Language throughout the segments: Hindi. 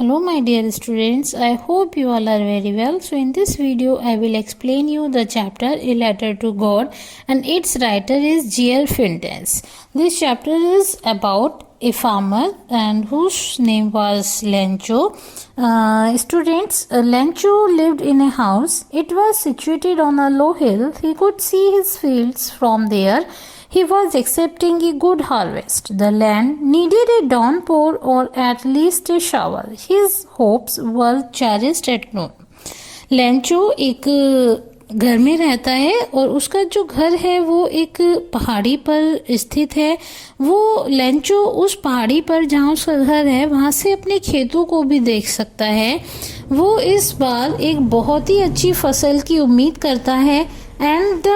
Hello my dear students, I hope you all are very well. So in this video I will explain you the chapter A Letter to God and its writer is G.L. Findes. This chapter is about a farmer and whose name was Lencho. Lencho lived in a house. It was situated on a low hill. He could see his fields from there. He was accepting a good harvest. The land needed a downpour or at least a shower. His hopes were cherished at noon. Lencho एक घर में रहता है और उसका जो घर है वो एक पहाड़ी पर स्थित है। वो लेंचो उस पहाड़ी पर जहाँ उसका घर है वहाँ से अपने खेतों को भी देख सकता है। वो इस बार एक बहुत ही अच्छी फसल की उम्मीद करता है। And the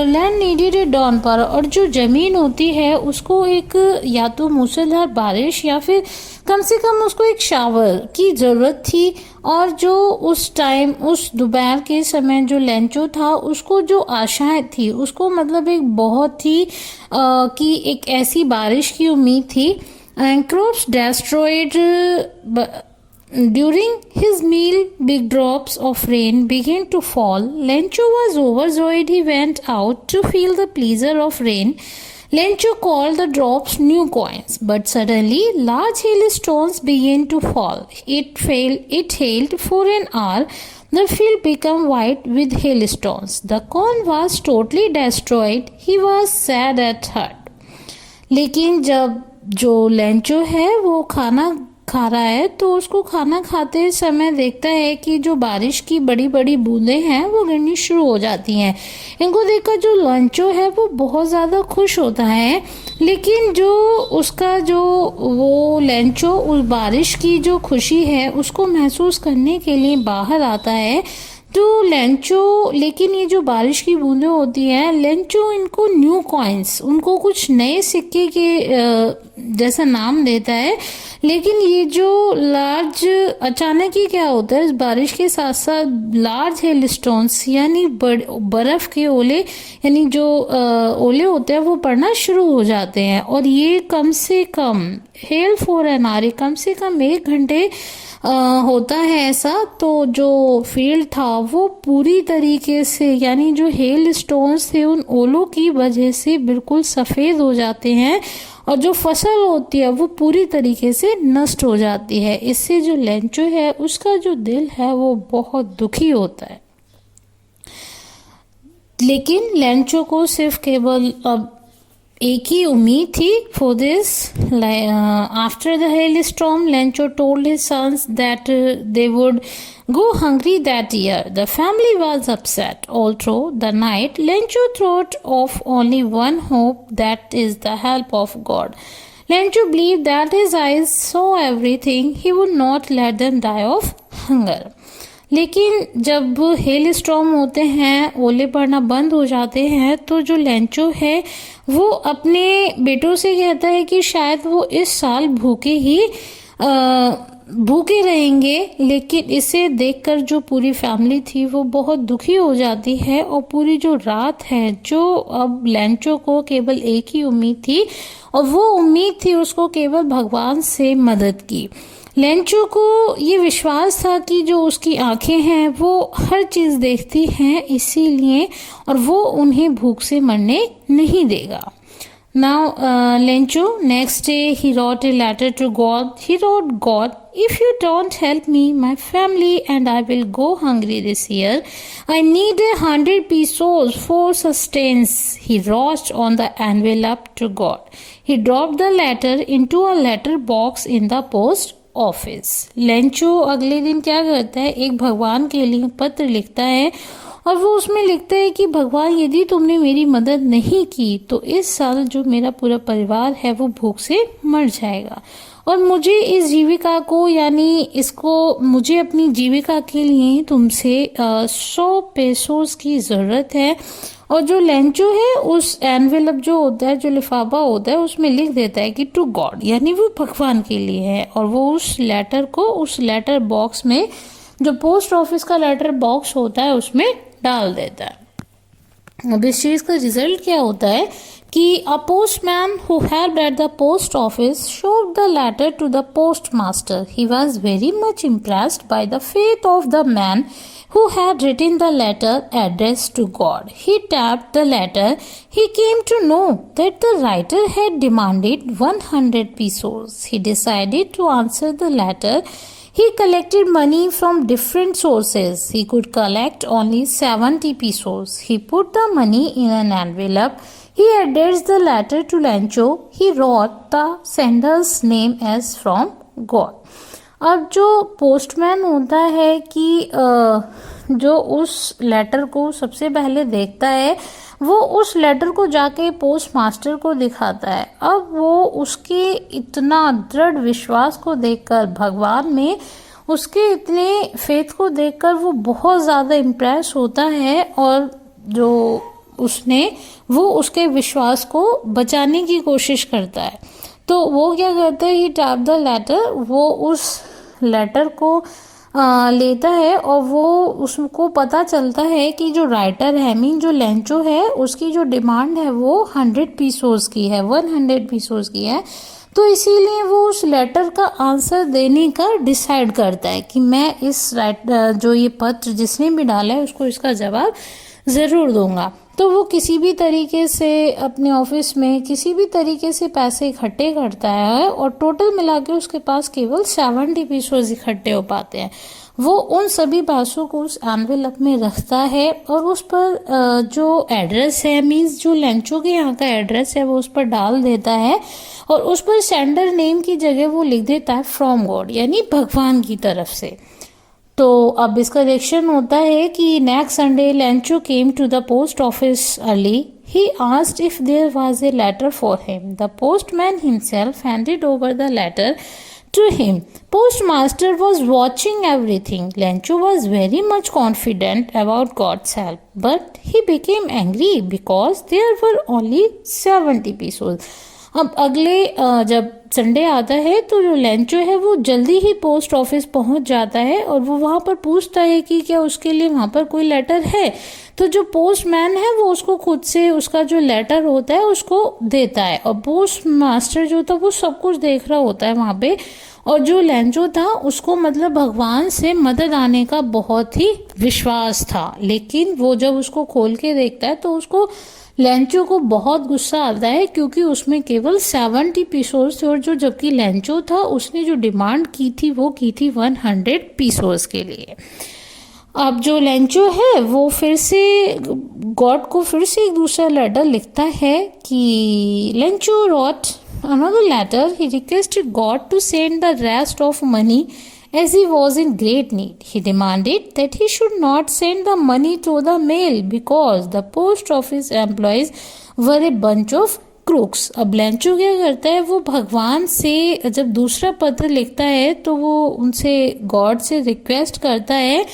land needed A downpour, और जो ज़मीन होती है उसको एक या तो मूसलाधार बारिश या फिर कम से कम उसको एक शावर की ज़रूरत थी। और जो उस टाइम उस दोपहर के समय जो लेंचो था उसको जो आशाएं थी उसको मतलब एक बहुत ही कि एक ऐसी बारिश की उम्मीद थी। Crops destroyed During his meal, big drops of rain began to fall. Lencho was overjoyed. He went out to feel the pleasure of rain. Lencho called the drops new coins, but suddenly large hailstones began to fall. It hailed for an hour. The field became white with hailstones. The corn was totally destroyed. He was sad at heart. लेकिन जब जो लेंचो है वो खाना खा रहा है तो उसको खाना खाते समय देखता है कि जो बारिश की बड़ी बड़ी बूंदें हैं वो गिरनी शुरू हो जाती हैं। इनको देखकर जो लेंचो है वो बहुत ज़्यादा खुश होता है। लेकिन जो उसका जो वो लेंचो उस बारिश की जो खुशी है उसको महसूस करने के लिए बाहर आता है। तो लेंचो, लेकिन ये जो बारिश की बूंदें होती हैं लेंचो इनको न्यू कॉइन्स, उनको कुछ नए सिक्के के जैसा नाम देता है। लेकिन ये जो लार्ज अचानक ही क्या होता है इस बारिश के साथ साथ लार्ज हेल स्टोन्स यानी बर्फ के ओले यानी जो ओले होते हैं वो पड़ना शुरू हो जाते हैं। और ये कम से कम हेल फॉर एन आवर, कम से कम 1 घंटे होता है ऐसा। तो जो फील्ड था वो पूरी तरीके से यानी जो हेल स्टोन्स थे उन ओलों की वजह से बिल्कुल सफ़ेद हो जाते हैं और जो फसल होती है वो पूरी तरीके से नष्ट हो जाती है। इससे जो लेंचो है उसका जो दिल है वो बहुत दुखी होता है। लेकिन लेंचो को सिर्फ केवल अब एक ही उम्मीद थी for this. After the hailstorm, Lencho told his sons that they would go hungry that year. The family was upset. All through the night, Lencho thought of only one hope, that is the help of God. Lencho believed that his eyes saw everything. He would not let them die of hunger. लेकिन जब हेल स्टॉर्म होते हैं, ओले पड़ना बंद हो जाते हैं, तो जो लेंचो है वो अपने बेटों से कहता है कि शायद वो इस साल भूखे रहेंगे। लेकिन इसे देखकर जो पूरी फैमिली थी वो बहुत दुखी हो जाती है। और पूरी जो रात है जो अब लेंचो को केवल एक ही उम्मीद थी और वो उम्मीद थी उसको केवल भगवान से मदद की। लेंचो को ये विश्वास था कि जो उसकी आंखें हैं वो हर चीज़ देखती हैं, इसीलिए और वो उन्हें भूख से मरने नहीं देगा। Now Lencho, next day he wrote a letter to God. He wrote, God, if you don't help me, my family and I will go hungry this year. I need 100 pesos for sustenance. He wrote on the envelope to God. He dropped the letter into a letter box in the post office. Lencho अगले दिन क्या करता है, एक भगवान के लिए पत्र लिखता है और वो उसमें लिखता है कि भगवान यदि तुमने मेरी मदद नहीं की तो इस साल जो मेरा पूरा परिवार है वो भूख से मर जाएगा और मुझे इस जीविका को यानी इसको मुझे अपनी जीविका के लिए तुमसे 100 पेसोस की ज़रूरत है। और जो लेंचो है उस एनवेलप जो होता है, जो लिफाफा होता है, उसमें लिख देता है कि टू गॉड, यानी वो भगवान के लिए है। और वो उस लेटर को उस लेटर बॉक्स में, जो पोस्ट ऑफिस का लेटर बॉक्स होता है, उसमें डाल देता है। अब इस चीज़ का रिजल्ट क्या होता है कि a postman who helped at the post office showed the letter to the postmaster. He was very much impressed by the faith of the man who had written the letter addressed to God. He tapped the letter. He came to know that the writer had demanded 100 pesos. He decided to answer the letter. He collected money from different sources. He could collect only 70 pesos. He put the money in an envelope. He addressed the letter to Lencho. He wrote the sender's name as from God. अब जो पोस्टमैन होता है कि जो उस लेटर को सबसे पहले देखता है वो उस लेटर को जाके पोस्ट मास्टर को दिखाता है। अब वो उसके इतना दृढ़ विश्वास को देखकर, भगवान में उसके इतने फेथ को देखकर वो बहुत ज़्यादा इम्प्रेस होता है और जो वो उसके विश्वास को बचाने की कोशिश करता है। तो वो क्या करता है, ही टैप द लेटर, वो उस लेटर को लेता है और वो उसको पता चलता है कि जो राइटर है मीन जो लेंचो है उसकी जो डिमांड है वो 100 पीसोस की है, 100 पीसोस की है। तो इसीलिए वो उस लेटर का आंसर देने का डिसाइड करता है कि मैं इस जो ये पत्र जिसने भी डाला है उसको इसका जवाब ज़रूर दूंगा। तो वो किसी भी तरीके से अपने ऑफिस में किसी भी तरीके से पैसे इकट्ठे करता है और टोटल मिला के उसके पास केवल 70 पीसोस इकट्ठे हो पाते हैं। वो उन सभी पैसों को उस एनवेलप में रखता है और उस पर जो एड्रेस है मीन्स जो लेंचो के यहाँ का एड्रेस है वो उस पर डाल देता है और उस पर सेंडर नेम की जगह वो लिख देता है फ्रॉम गॉड, यानी भगवान की तरफ से। तो अब इसका रिएक्शन होता है कि next Sunday Lencho came to the post office early. He asked if there was a letter for him. The postman himself handed over the letter to him. Postmaster was watching everything. Lencho was very much confident about God's help, but he became angry because there were only 70 pesos. अब अगले जब संडे आता है तो जो लेंचो है वो जल्दी ही पोस्ट ऑफिस पहुंच जाता है और वो वहाँ पर पूछता है कि क्या उसके लिए वहाँ पर कोई लेटर है। तो जो पोस्टमैन है वो उसको खुद से उसका जो लेटर होता है उसको देता है और पोस्ट मास्टर जो था वो सब कुछ देख रहा होता है वहाँ पे। और जो लेंचो था उसको मतलब भगवान से मदद आने का बहुत ही विश्वास था, लेकिन वो जब उसको खोल के देखता है तो उसको लेंचो को बहुत गुस्सा आता है क्योंकि उसमें केवल 70 पीसोस थे और जो जबकि लेंचो था उसने जो डिमांड की थी वो की थी 100 पीसोस के लिए। अब जो लेंचो है वो फिर से गॉड को फिर से एक दूसरा लेटर लिखता है कि Lencho wrote another letter. He requested God to send the rest of money as he was in great need. He demanded that he should not send the money through the mail because the post office employees were a bunch of crooks. अब लेंचो क्या करता है, वो भगवान से जब दूसरा पत्र लिखता है तो वो उनसे गॉड से रिक्वेस्ट करता है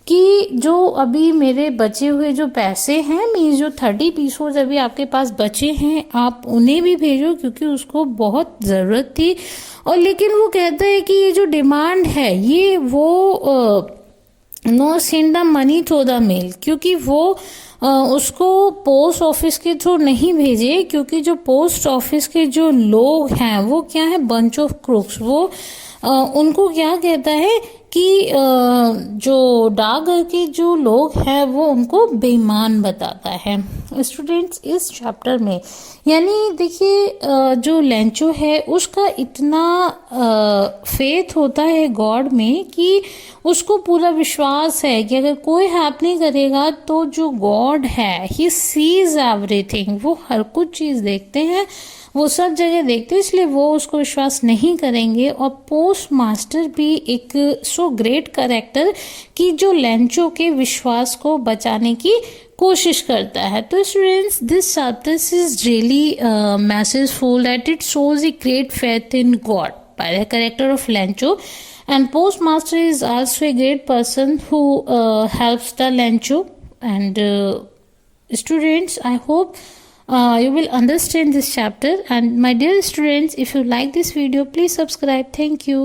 कि जो अभी मेरे बचे हुए जो पैसे हैं मीन्स जो 30 पीसोस अभी आपके पास बचे हैं आप उन्हें भी भेजो क्योंकि उसको बहुत ज़रूरत थी। और लेकिन वो कहता है कि ये जो डिमांड है ये वो no send the money through the mail, क्योंकि वो उसको पोस्ट ऑफिस के थ्रू नहीं भेजे क्योंकि जो पोस्ट ऑफिस के जो लोग हैं वो क्या है, बंच ऑफ क्रूक्स। वो उनको क्या कहता है कि जो डाकघर के जो लोग हैं वो उनको बेईमान बताता है। स्टूडेंट्स इस चैप्टर में यानी देखिए जो लेंचो है उसका इतना फेथ होता है गॉड में कि उसको पूरा विश्वास है कि अगर कोई हेल्प नहीं करेगा तो जो गॉड है ही सीज एवरीथिंग, वो हर कुछ चीज़ देखते हैं, वो सब जगह देखते हैं, इसलिए वो उसको विश्वास नहीं करेंगे। और पोस्ट मास्टर भी एक सो ग्रेट कैरेक्टर कि जो लेंचो के विश्वास को बचाने की कोशिश करता है। तो students this chapter is really messageful that it shows a great faith in God by the character of Lencho, and postmaster is also a great person who helps the lencho. And students, I hope you will understand this chapter. And my dear students, if you like this video, please subscribe. Thank you.